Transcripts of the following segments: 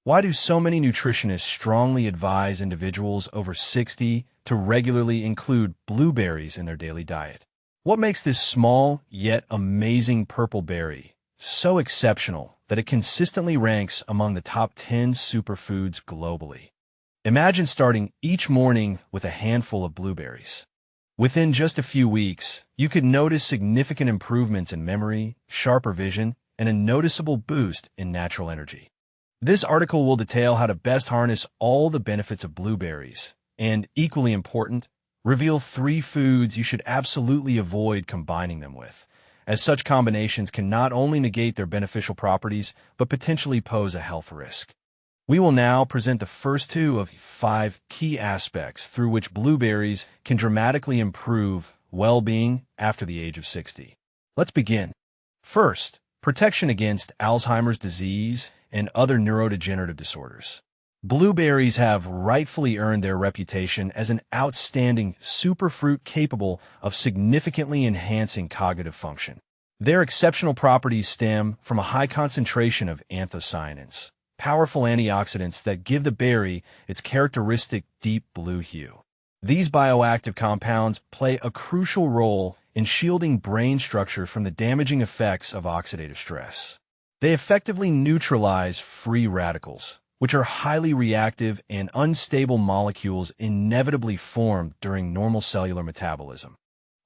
Why do so many nutritionists strongly advise individuals over 60 to regularly include blueberries in their daily diet? What makes this small yet amazing purple berry so exceptional that it consistently ranks among the top 10 superfoods globally? Imagine starting each morning with a handful of blueberries. Within just a few weeks, you could notice significant improvements in memory, sharper vision, and a noticeable boost in natural energy. This article will detail how to best harness all the benefits of blueberries, and, equally important, reveal 3 foods you should absolutely avoid combining them with, as such combinations can not only negate their beneficial properties, but potentially pose a health risk. We will now present the first 2 of 5 key aspects through which blueberries can dramatically improve well-being after the age of 60. Let's begin. First, protection against Alzheimer's disease and other neurodegenerative disorders. Blueberries have rightfully earned their reputation as an outstanding superfruit capable of significantly enhancing cognitive function. Their exceptional properties stem from a high concentration of anthocyanins, powerful antioxidants that give the berry its characteristic deep blue hue. These bioactive compounds play a crucial role in shielding brain structure from the damaging effects of oxidative stress. They effectively neutralize free radicals, which are highly reactive and unstable molecules inevitably formed during normal cellular metabolism.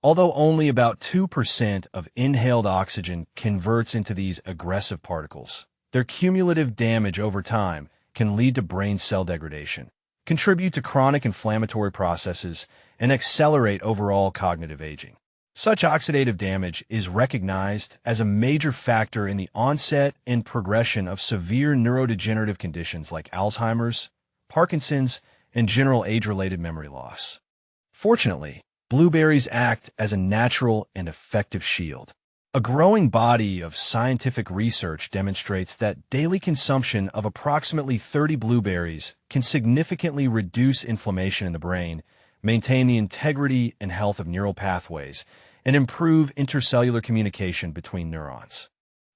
Although only about 2% of inhaled oxygen converts into these aggressive particles, their cumulative damage over time can lead to brain cell degradation, contribute to chronic inflammatory processes, and accelerate overall cognitive aging. Such oxidative damage is recognized as a major factor in the onset and progression of severe neurodegenerative conditions like Alzheimer's, Parkinson's, and general age-related memory loss. Fortunately, blueberries act as a natural and effective shield. A growing body of scientific research demonstrates that daily consumption of approximately 30 blueberries can significantly reduce inflammation in the brain, maintain the integrity and health of neural pathways, and improve intercellular communication between neurons.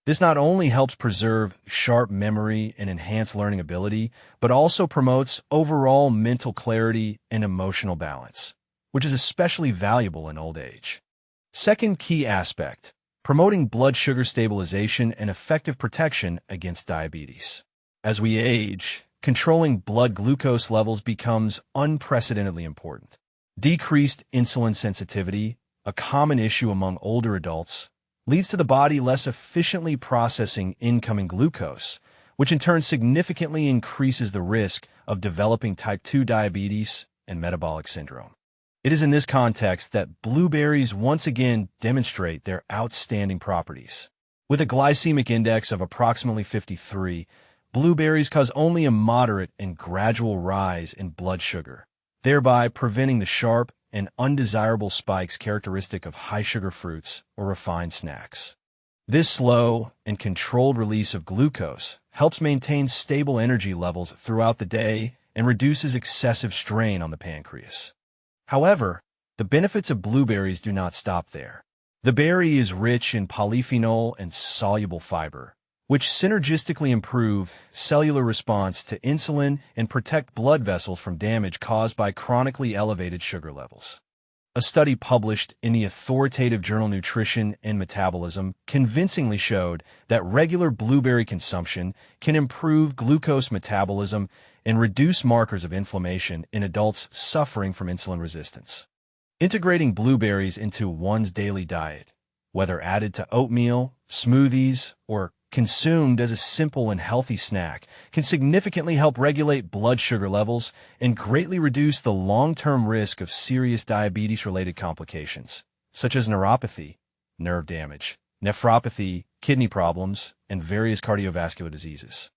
This not only helps preserve sharp memory and enhance learning ability, but also promotes overall mental clarity and emotional balance, which is especially valuable in old age. Second key aspect: promoting blood sugar stabilization and effective protection against diabetes. As we age, controlling blood glucose levels becomes unprecedentedly important. Decreased insulin sensitivity, a common issue among older adults, leads to the body less efficiently processing incoming glucose, which in turn significantly increases the risk of developing type 2 diabetes and metabolic syndrome. It is in this context that blueberries once again demonstrate their outstanding properties. With a glycemic index of approximately 53, blueberries cause only a moderate and gradual rise in blood sugar, thereby preventing the sharp and undesirable spikes characteristic of high-sugar fruits or refined snacks. This slow and controlled release of glucose helps maintain stable energy levels throughout the day and reduces excessive strain on the pancreas. However, the benefits of blueberries do not stop there. The berry is rich in polyphenol and soluble fiber, which synergistically improve cellular response to insulin and protect blood vessels from damage caused by chronically elevated sugar levels. A study published in the authoritative journal Nutrition and Metabolism convincingly showed that regular blueberry consumption can improve glucose metabolism and reduce markers of inflammation in adults suffering from insulin resistance. Integrating blueberries into one's daily diet, whether added to oatmeal, smoothies, or consumed as a simple and healthy snack, can significantly help regulate blood sugar levels and greatly reduce the long-term risk of serious diabetes-related complications, such as neuropathy, nerve damage, nephropathy, kidney problems, and various cardiovascular diseases.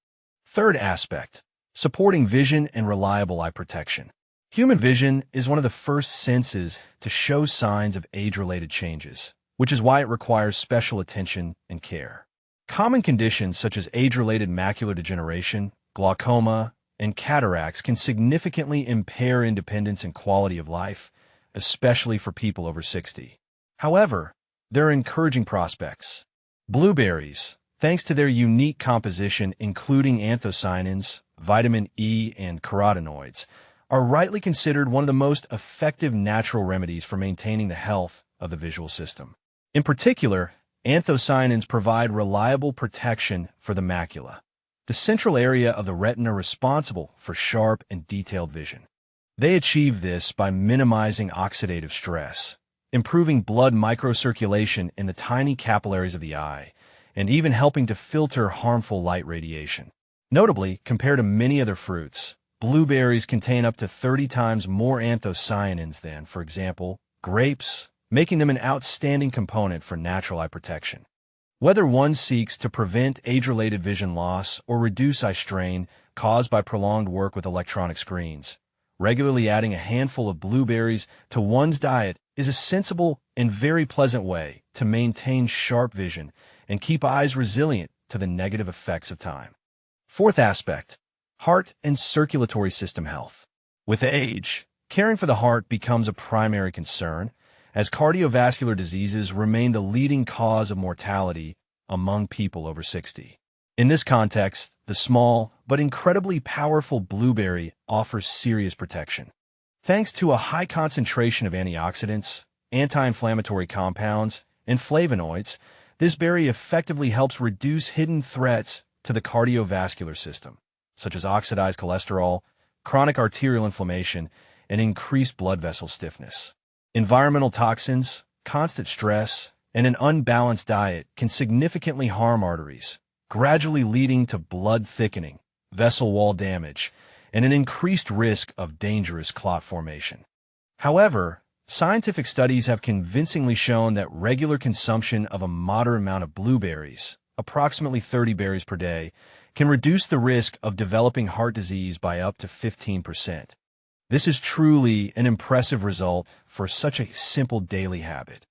Third aspect: supporting vision and reliable eye protection. Human vision is one of the first senses to show signs of age-related changes, which is why it requires special attention and care. Common conditions such as age-related macular degeneration, glaucoma, and cataracts can significantly impair independence and quality of life, especially for people over 60. However, there are encouraging prospects. Blueberries, thanks to their unique composition including anthocyanins, vitamin E, and carotenoids, are rightly considered one of the most effective natural remedies for maintaining the health of the visual system. In particular, anthocyanins provide reliable protection for the macula, the central area of the retina responsible for sharp and detailed vision. They achieve this by minimizing oxidative stress, improving blood microcirculation in the tiny capillaries of the eye, and even helping to filter harmful light radiation. Notably, compared to many other fruits, blueberries contain up to 30 times more anthocyanins than, for example, grapes, making them an outstanding component for natural eye protection. Whether one seeks to prevent age-related vision loss or reduce eye strain caused by prolonged work with electronic screens, regularly adding a handful of blueberries to one's diet is a sensible and very pleasant way to maintain sharp vision and keep eyes resilient to the negative effects of time. Fourth aspect, heart and circulatory system health. With age, caring for the heart becomes a primary concern, as cardiovascular diseases remain the leading cause of mortality among people over 60. In this context, the small but incredibly powerful blueberry offers serious protection. Thanks to a high concentration of antioxidants, anti-inflammatory compounds, and flavonoids, this berry effectively helps reduce hidden threats to the cardiovascular system, such as oxidized cholesterol, chronic arterial inflammation, and increased blood vessel stiffness. Environmental toxins, constant stress, and an unbalanced diet can significantly harm arteries, gradually leading to blood thickening, vessel wall damage, and an increased risk of dangerous clot formation. However, scientific studies have convincingly shown that regular consumption of a moderate amount of blueberries, approximately 30 berries per day, can reduce the risk of developing heart disease by up to 15%. This is truly an impressive result for such a simple daily habit.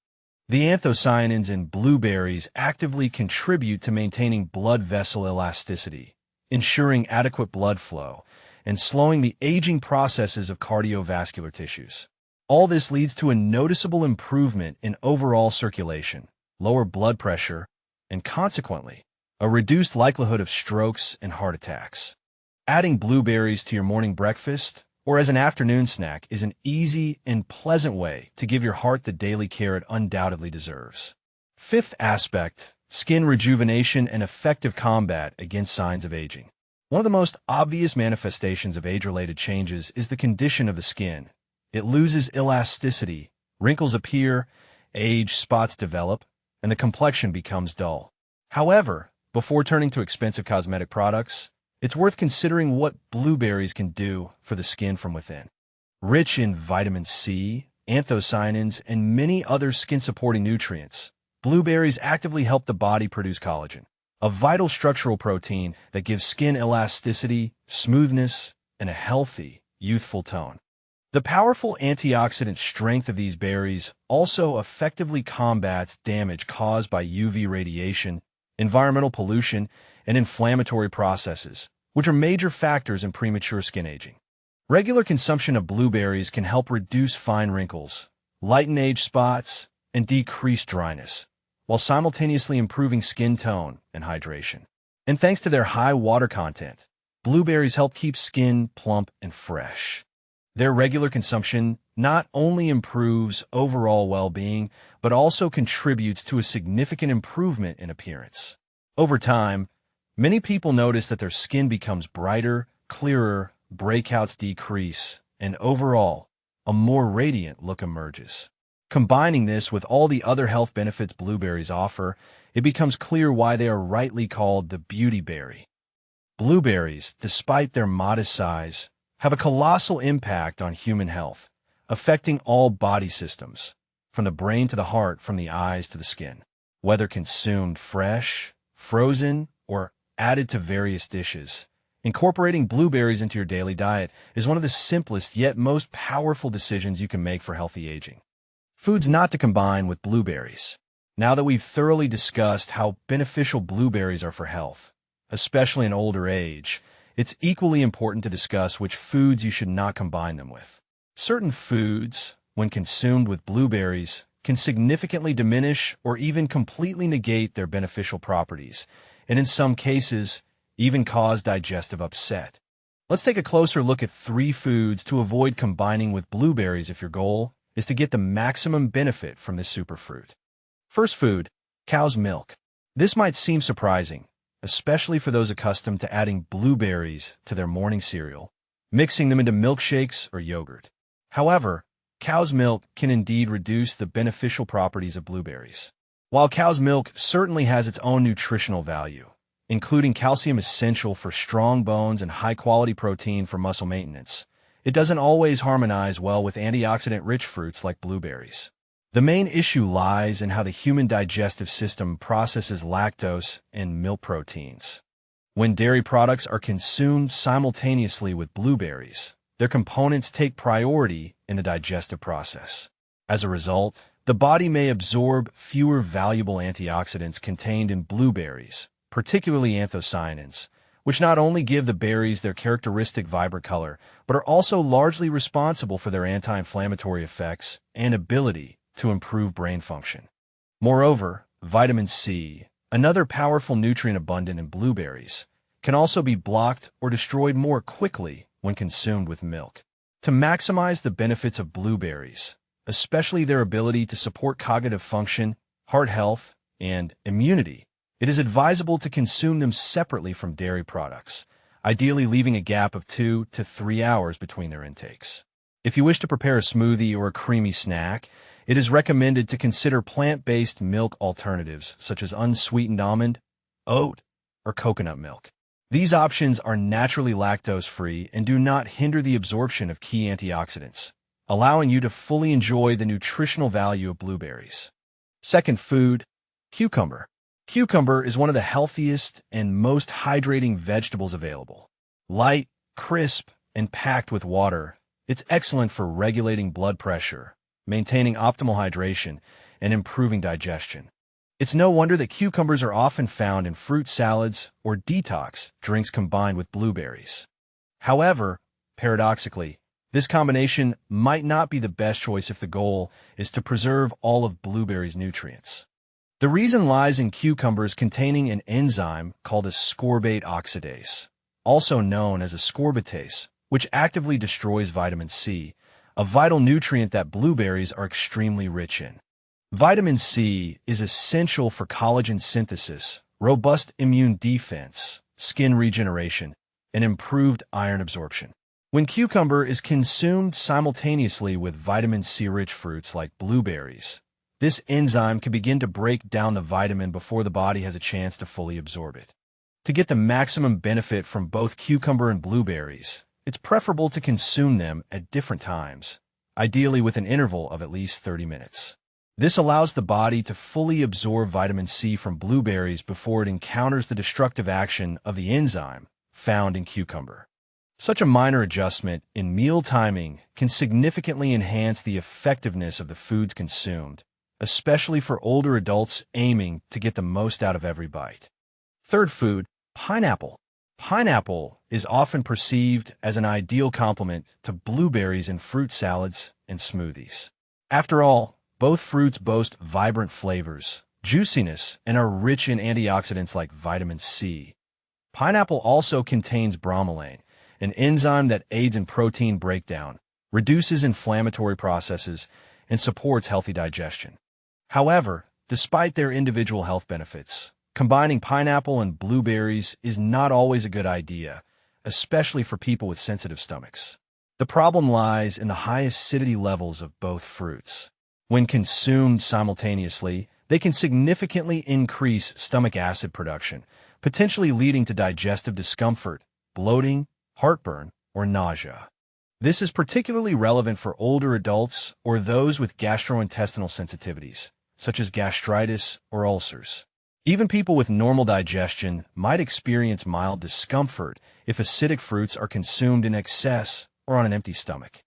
The anthocyanins in blueberries actively contribute to maintaining blood vessel elasticity, ensuring adequate blood flow, and slowing the aging processes of cardiovascular tissues. All this leads to a noticeable improvement in overall circulation, lower blood pressure, and consequently, a reduced likelihood of strokes and heart attacks. Adding blueberries to your morning breakfast or as an afternoon snack is an easy and pleasant way to give your heart the daily care it undoubtedly deserves. Fifth aspect, skin rejuvenation and effective combat against signs of aging. One of the most obvious manifestations of age-related changes is the condition of the skin. It loses elasticity, wrinkles appear, age spots develop, and the complexion becomes dull. However, before turning to expensive cosmetic products, it's worth considering what blueberries can do for the skin from within. Rich in vitamin C, anthocyanins, and many other skin-supporting nutrients, blueberries actively help the body produce collagen, a vital structural protein that gives skin elasticity, smoothness, and a healthy, youthful tone. The powerful antioxidant strength of these berries also effectively combats damage caused by UV radiation, environmental pollution, and inflammatory processes, which are major factors in premature skin aging. Regular consumption of blueberries can help reduce fine wrinkles, lighten age spots, and decrease dryness, while simultaneously improving skin tone and hydration. And thanks to their high water content, blueberries help keep skin plump and fresh. Their regular consumption not only improves overall well-being, but also contributes to a significant improvement in appearance. Over time, many people notice that their skin becomes brighter, clearer, breakouts decrease, and overall, a more radiant look emerges. Combining this with all the other health benefits blueberries offer, it becomes clear why they are rightly called the beauty berry. Blueberries, despite their modest size, have a colossal impact on human health, affecting all body systems, from the brain to the heart, from the eyes to the skin. Whether consumed fresh, frozen, or added to various dishes, incorporating blueberries into your daily diet is one of the simplest yet most powerful decisions you can make for healthy aging. Foods not to combine with blueberries. Now that we've thoroughly discussed how beneficial blueberries are for health, especially in older age, it's equally important to discuss which foods you should not combine them with. Certain foods, when consumed with blueberries, can significantly diminish or even completely negate their beneficial properties, and in some cases, even cause digestive upset. Let's take a closer look at 3 foods to avoid combining with blueberries if your goal is to get the maximum benefit from this superfruit. First food, cow's milk. This might seem surprising, especially for those accustomed to adding blueberries to their morning cereal, mixing them into milkshakes or yogurt. However, cow's milk can indeed reduce the beneficial properties of blueberries. While cow's milk certainly has its own nutritional value, including calcium essential for strong bones and high-quality protein for muscle maintenance, it doesn't always harmonize well with antioxidant-rich fruits like blueberries. The main issue lies in how the human digestive system processes lactose and milk proteins. When dairy products are consumed simultaneously with blueberries, their components take priority in the digestive process. As a result, the body may absorb fewer valuable antioxidants contained in blueberries, particularly anthocyanins, which not only give the berries their characteristic vibrant color, but are also largely responsible for their anti-inflammatory effects and ability to improve brain function. Moreover, vitamin C, another powerful nutrient abundant in blueberries, can also be blocked or destroyed more quickly when consumed with milk. To maximize the benefits of blueberries, especially their ability to support cognitive function, heart health, and immunity, it is advisable to consume them separately from dairy products, ideally leaving a gap of 2 to 3 hours between their intakes. If you wish to prepare a smoothie or a creamy snack, it is recommended to consider plant-based milk alternatives such as unsweetened almond, oat, or coconut milk. These options are naturally lactose-free and do not hinder the absorption of key antioxidants, allowing you to fully enjoy the nutritional value of blueberries. Second food, cucumber. Cucumber is one of the healthiest and most hydrating vegetables available. Light, crisp, and packed with water, it's excellent for regulating blood pressure, maintaining optimal hydration, and improving digestion. It's no wonder that cucumbers are often found in fruit salads or detox drinks combined with blueberries. However, paradoxically, this combination might not be the best choice if the goal is to preserve all of blueberries' nutrients. The reason lies in cucumbers containing an enzyme called ascorbate oxidase, also known as ascorbate, which actively destroys vitamin C, a vital nutrient that blueberries are extremely rich in. Vitamin C is essential for collagen synthesis, robust immune defense, skin regeneration, and improved iron absorption. When cucumber is consumed simultaneously with vitamin C-rich fruits like blueberries, this enzyme can begin to break down the vitamin before the body has a chance to fully absorb it. To get the maximum benefit from both cucumber and blueberries, it's preferable to consume them at different times, ideally with an interval of at least 30 minutes. This allows the body to fully absorb vitamin C from blueberries before it encounters the destructive action of the enzyme found in cucumber. Such a minor adjustment in meal timing can significantly enhance the effectiveness of the foods consumed, especially for older adults aiming to get the most out of every bite. Third food, pineapple. Pineapple is often perceived as an ideal complement to blueberries in fruit salads and smoothies. After all, both fruits boast vibrant flavors, juiciness, and are rich in antioxidants like vitamin C. Pineapple also contains bromelain, an enzyme that aids in protein breakdown, reduces inflammatory processes, and supports healthy digestion. However, despite their individual health benefits, combining pineapple and blueberries is not always a good idea, especially for people with sensitive stomachs. The problem lies in the high acidity levels of both fruits. When consumed simultaneously, they can significantly increase stomach acid production, potentially leading to digestive discomfort, bloating, heartburn, or nausea. This is particularly relevant for older adults or those with gastrointestinal sensitivities, such as gastritis or ulcers. Even people with normal digestion might experience mild discomfort if acidic fruits are consumed in excess or on an empty stomach.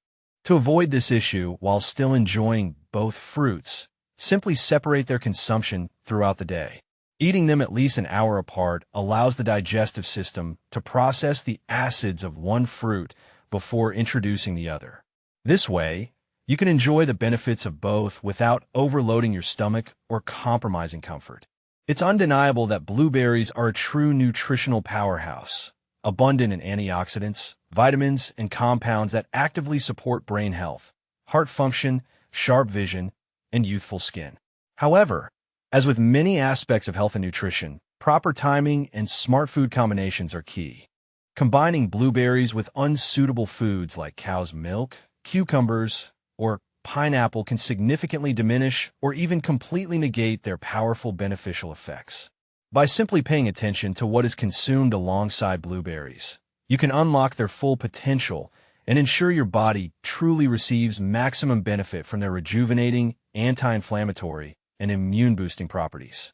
To avoid this issue while still enjoying both fruits, simply separate their consumption throughout the day. Eating them at least an hour apart allows the digestive system to process the acids of one fruit before introducing the other. This way, you can enjoy the benefits of both without overloading your stomach or compromising comfort. It's undeniable that blueberries are a true nutritional powerhouse, abundant in antioxidants, vitamins, and compounds that actively support brain health, heart function, sharp vision, and youthful skin. However, as with many aspects of health and nutrition, proper timing and smart food combinations are key. Combining blueberries with unsuitable foods like cow's milk, cucumbers, or pineapple can significantly diminish or even completely negate their powerful beneficial effects. By simply paying attention to what is consumed alongside blueberries, you can unlock their full potential and ensure your body truly receives maximum benefit from their rejuvenating, anti-inflammatory, and immune-boosting properties.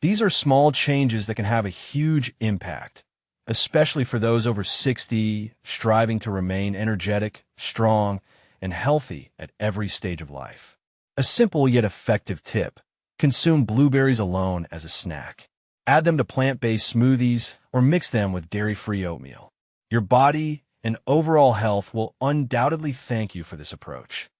These are small changes that can have a huge impact, especially for those over 60 striving to remain energetic, strong, and healthy at every stage of life. A simple yet effective tip: consume blueberries alone as a snack. Add them to plant-based smoothies or mix them with dairy-free oatmeal. Your body and overall health will undoubtedly thank you for this approach.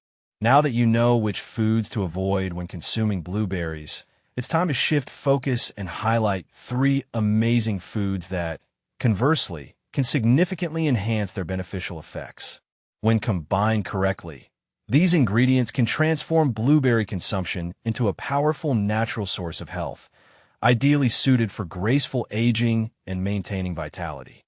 Now that you know which foods to avoid when consuming blueberries, it's time to shift focus and highlight 3 amazing foods that, conversely, can significantly enhance their beneficial effects. When combined correctly, these ingredients can transform blueberry consumption into a powerful natural source of health, ideally suited for graceful aging and maintaining vitality.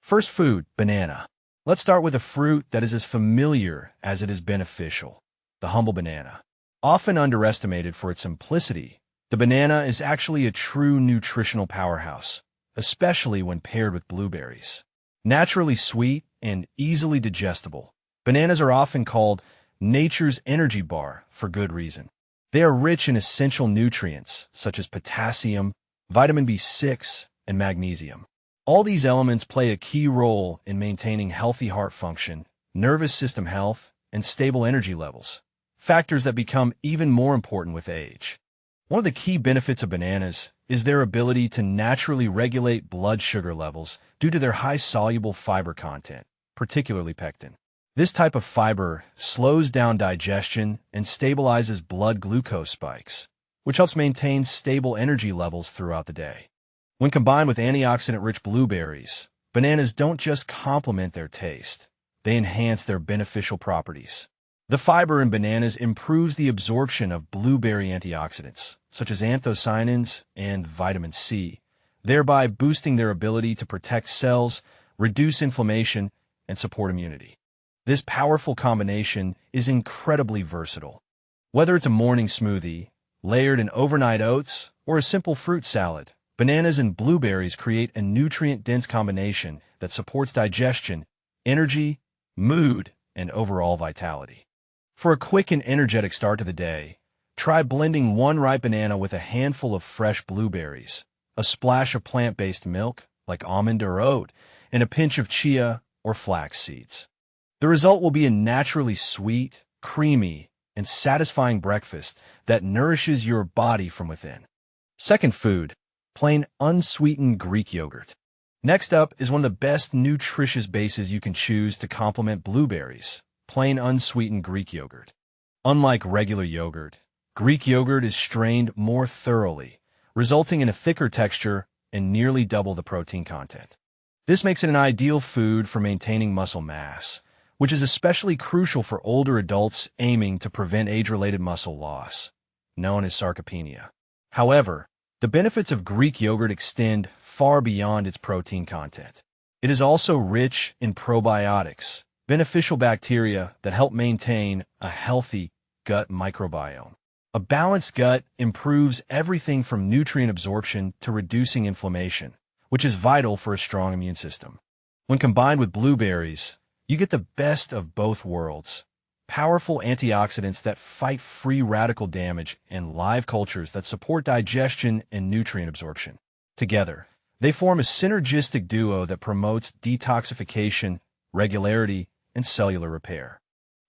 First food, banana. Let's start with a fruit that is as familiar as it is beneficial: the humble banana. Often underestimated for its simplicity, the banana is actually a true nutritional powerhouse, especially when paired with blueberries. Naturally sweet and easily digestible, bananas are often called nature's energy bar for good reason. They are rich in essential nutrients such as potassium, vitamin B6, and magnesium. All these elements play a key role in maintaining healthy heart function, nervous system health, and stable energy levels, factors that become even more important with age. One of the key benefits of bananas is their ability to naturally regulate blood sugar levels due to their high soluble fiber content, particularly pectin. This type of fiber slows down digestion and stabilizes blood glucose spikes, which helps maintain stable energy levels throughout the day. When combined with antioxidant-rich blueberries, bananas don't just complement their taste, they enhance their beneficial properties. The fiber in bananas improves the absorption of blueberry antioxidants, such as anthocyanins and vitamin C, thereby boosting their ability to protect cells, reduce inflammation, and support immunity. This powerful combination is incredibly versatile. Whether it's a morning smoothie, layered in overnight oats, or a simple fruit salad, bananas and blueberries create a nutrient-dense combination that supports digestion, energy, mood, and overall vitality. For a quick and energetic start to the day, try blending 1 ripe banana with a handful of fresh blueberries, a splash of plant-based milk, like almond or oat, and a pinch of chia or flax seeds. The result will be a naturally sweet, creamy, and satisfying breakfast that nourishes your body from within. Second food, plain unsweetened Greek yogurt. Next up is one of the best nutritious bases you can choose to complement blueberries: plain unsweetened Greek yogurt. Unlike regular yogurt, Greek yogurt is strained more thoroughly, resulting in a thicker texture and nearly double the protein content. This makes it an ideal food for maintaining muscle mass, which is especially crucial for older adults aiming to prevent age-related muscle loss, known as sarcopenia. However, the benefits of Greek yogurt extend far beyond its protein content. It is also rich in probiotics, beneficial bacteria that help maintain a healthy gut microbiome. A balanced gut improves everything from nutrient absorption to reducing inflammation, which is vital for a strong immune system. When combined with blueberries, you get the best of both worlds: powerful antioxidants that fight free radical damage and live cultures that support digestion and nutrient absorption. Together, they form a synergistic duo that promotes detoxification, regularity, and cellular repair.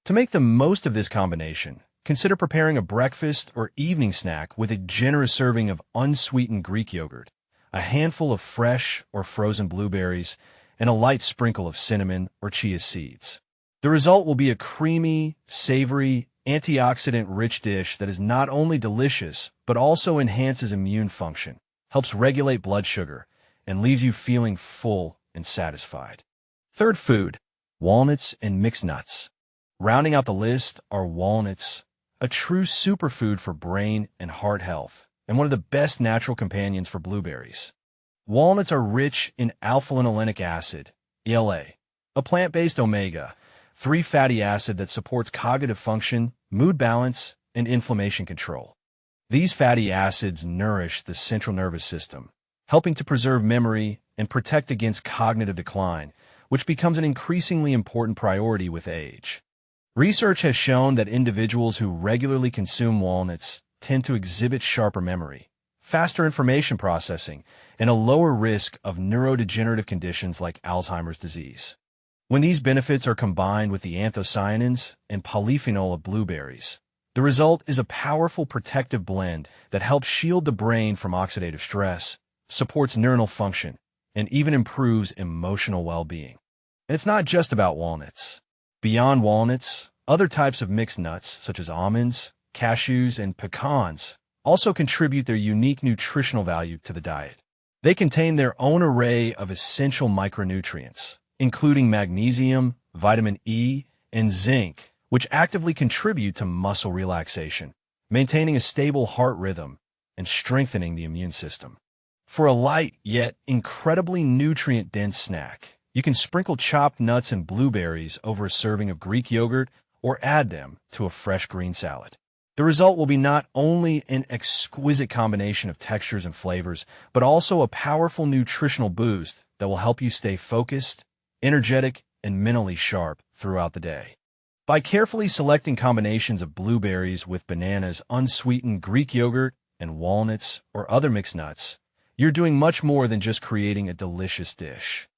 To make the most of this combination, consider preparing a breakfast or evening snack with a generous serving of unsweetened Greek yogurt, a handful of fresh or frozen blueberries, and a light sprinkle of cinnamon or chia seeds. The result will be a creamy, savory, antioxidant-rich dish that is not only delicious, but also enhances immune function, helps regulate blood sugar, and leaves you feeling full and satisfied. Third food, walnuts and mixed nuts. Rounding out the list are walnuts, a true superfood for brain and heart health, and one of the best natural companions for blueberries. Walnuts are rich in alpha-linolenic acid, ELA, a plant-based omega-3 fatty acid that supports cognitive function, mood balance, and inflammation control. These fatty acids nourish the central nervous system, helping to preserve memory and protect against cognitive decline, which becomes an increasingly important priority with age. Research has shown that individuals who regularly consume walnuts tend to exhibit sharper memory, faster information processing, and a lower risk of neurodegenerative conditions like Alzheimer's disease. When these benefits are combined with the anthocyanins and polyphenol of blueberries, the result is a powerful protective blend that helps shield the brain from oxidative stress, supports neuronal function, and even improves emotional well-being. And it's not just about walnuts. Beyond walnuts, other types of mixed nuts, such as almonds, cashews, and pecans, also contribute their unique nutritional value to the diet. They contain their own array of essential micronutrients, including magnesium, vitamin E, and zinc, which actively contribute to muscle relaxation, maintaining a stable heart rhythm, and strengthening the immune system. For a light yet incredibly nutrient-dense snack, you can sprinkle chopped nuts and blueberries over a serving of Greek yogurt or add them to a fresh green salad. The result will be not only an exquisite combination of textures and flavors, but also a powerful nutritional boost that will help you stay focused, energetic, and mentally sharp throughout the day. By carefully selecting combinations of blueberries with bananas, unsweetened Greek yogurt, and walnuts or other mixed nuts, you're doing much more than just creating a delicious dish.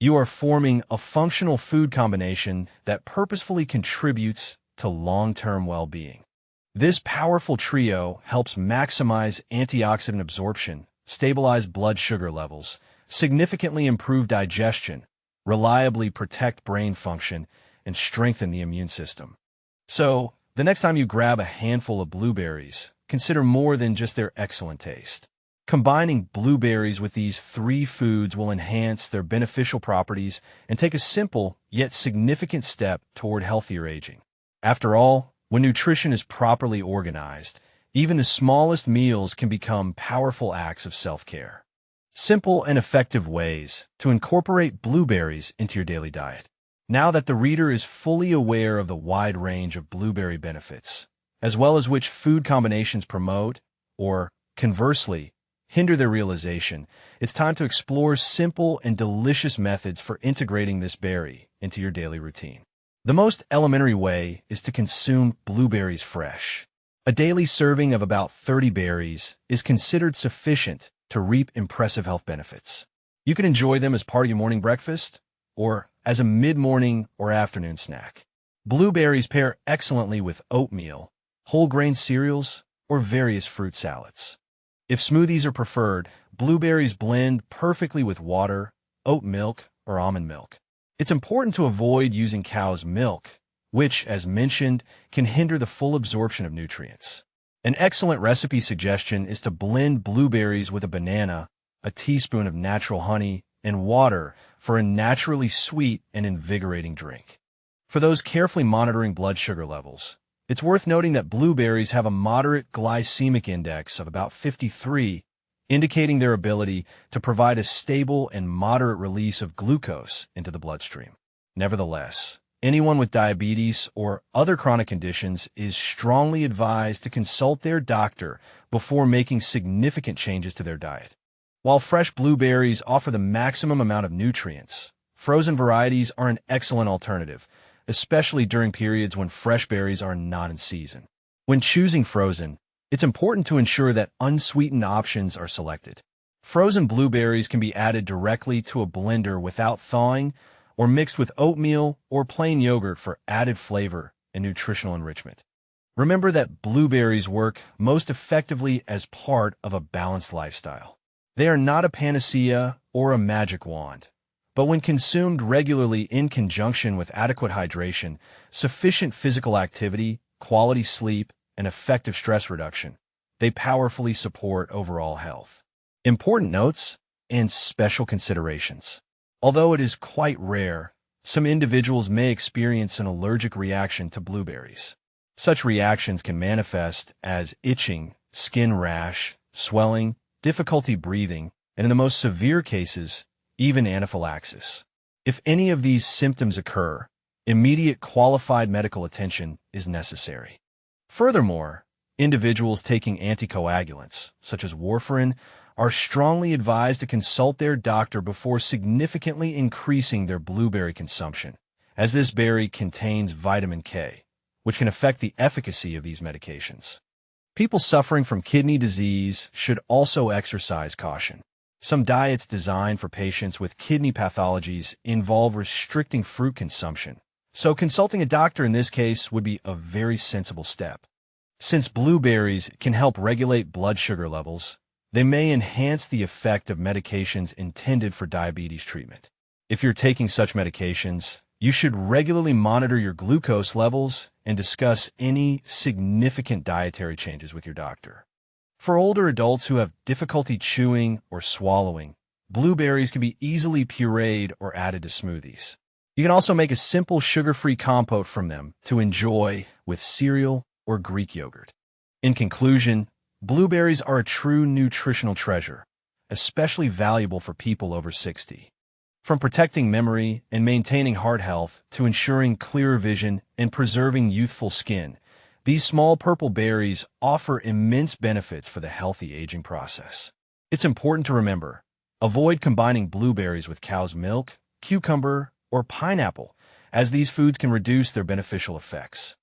You are forming a functional food combination that purposefully contributes to long-term well-being. This powerful trio helps maximize antioxidant absorption, stabilize blood sugar levels, significantly improve digestion, reliably protect brain function, and strengthen the immune system. So, the next time you grab a handful of blueberries, consider more than just their excellent taste. Combining blueberries with these three foods will enhance their beneficial properties and take a simple yet significant step toward healthier aging. After all, when nutrition is properly organized, even the smallest meals can become powerful acts of self-care. Simple and effective ways to incorporate blueberries into your daily diet. Now that the reader is fully aware of the wide range of blueberry benefits, as well as which food combinations promote, or, conversely, hinder their realization, it's time to explore simple and delicious methods for integrating this berry into your daily routine. The most elementary way is to consume blueberries fresh. A daily serving of about 30 berries is considered sufficient to reap impressive health benefits. You can enjoy them as part of your morning breakfast or as a mid-morning or afternoon snack. Blueberries pair excellently with oatmeal, whole grain cereals, or various fruit salads. If smoothies are preferred, blueberries blend perfectly with water, oat milk, or almond milk. It's important to avoid using cow's milk, which, as mentioned, can hinder the full absorption of nutrients. An excellent recipe suggestion is to blend blueberries with a banana, a teaspoon of natural honey, and water for a naturally sweet and invigorating drink. For those carefully monitoring blood sugar levels, it's worth noting that blueberries have a moderate glycemic index of about 53, indicating their ability to provide a stable and moderate release of glucose into the bloodstream. Nevertheless, anyone with diabetes or other chronic conditions is strongly advised to consult their doctor before making significant changes to their diet. While fresh blueberries offer the maximum amount of nutrients, frozen varieties are an excellent alternative, especially during periods when fresh berries are not in season. When choosing frozen, it's important to ensure that unsweetened options are selected. Frozen blueberries can be added directly to a blender without thawing or mixed with oatmeal or plain yogurt for added flavor and nutritional enrichment. Remember that blueberries work most effectively as part of a balanced lifestyle. They are not a panacea or a magic wand, but when consumed regularly in conjunction with adequate hydration, sufficient physical activity, quality sleep, and effective stress reduction, they powerfully support overall health. Important notes and special considerations. Although it is quite rare, some individuals may experience an allergic reaction to blueberries. Such reactions can manifest as itching, skin rash, swelling, difficulty breathing, and in the most severe cases, even anaphylaxis. If any of these symptoms occur, immediate qualified medical attention is necessary. Furthermore, individuals taking anticoagulants, such as warfarin, are strongly advised to consult their doctor before significantly increasing their blueberry consumption, as this berry contains vitamin K, which can affect the efficacy of these medications. People suffering from kidney disease should also exercise caution. Some diets designed for patients with kidney pathologies involve restricting fruit consumption, so consulting a doctor in this case would be a very sensible step. Since blueberries can help regulate blood sugar levels, they may enhance the effect of medications intended for diabetes treatment. If you're taking such medications, you should regularly monitor your glucose levels and discuss any significant dietary changes with your doctor. For older adults who have difficulty chewing or swallowing, blueberries can be easily pureed or added to smoothies. You can also make a simple sugar-free compote from them to enjoy with cereal or Greek yogurt. In conclusion, blueberries are a true nutritional treasure, especially valuable for people over 60. From protecting memory and maintaining heart health to ensuring clearer vision and preserving youthful skin, these small purple berries offer immense benefits for the healthy aging process. It's important to remember, avoid combining blueberries with cow's milk, cucumber, or pineapple, as these foods can reduce their beneficial effects.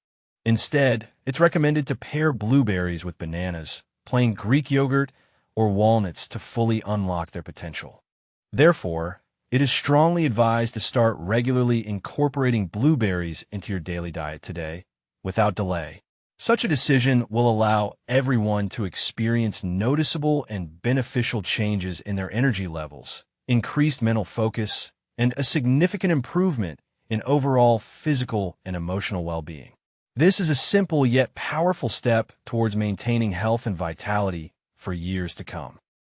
Instead, it's recommended to pair blueberries with bananas, plain Greek yogurt, or walnuts to fully unlock their potential. Therefore, it is strongly advised to start regularly incorporating blueberries into your daily diet today, without delay. Such a decision will allow everyone to experience noticeable and beneficial changes in their energy levels, increased mental focus, and a significant improvement in overall physical and emotional well-being. This is a simple yet powerful step towards maintaining health and vitality for years to come.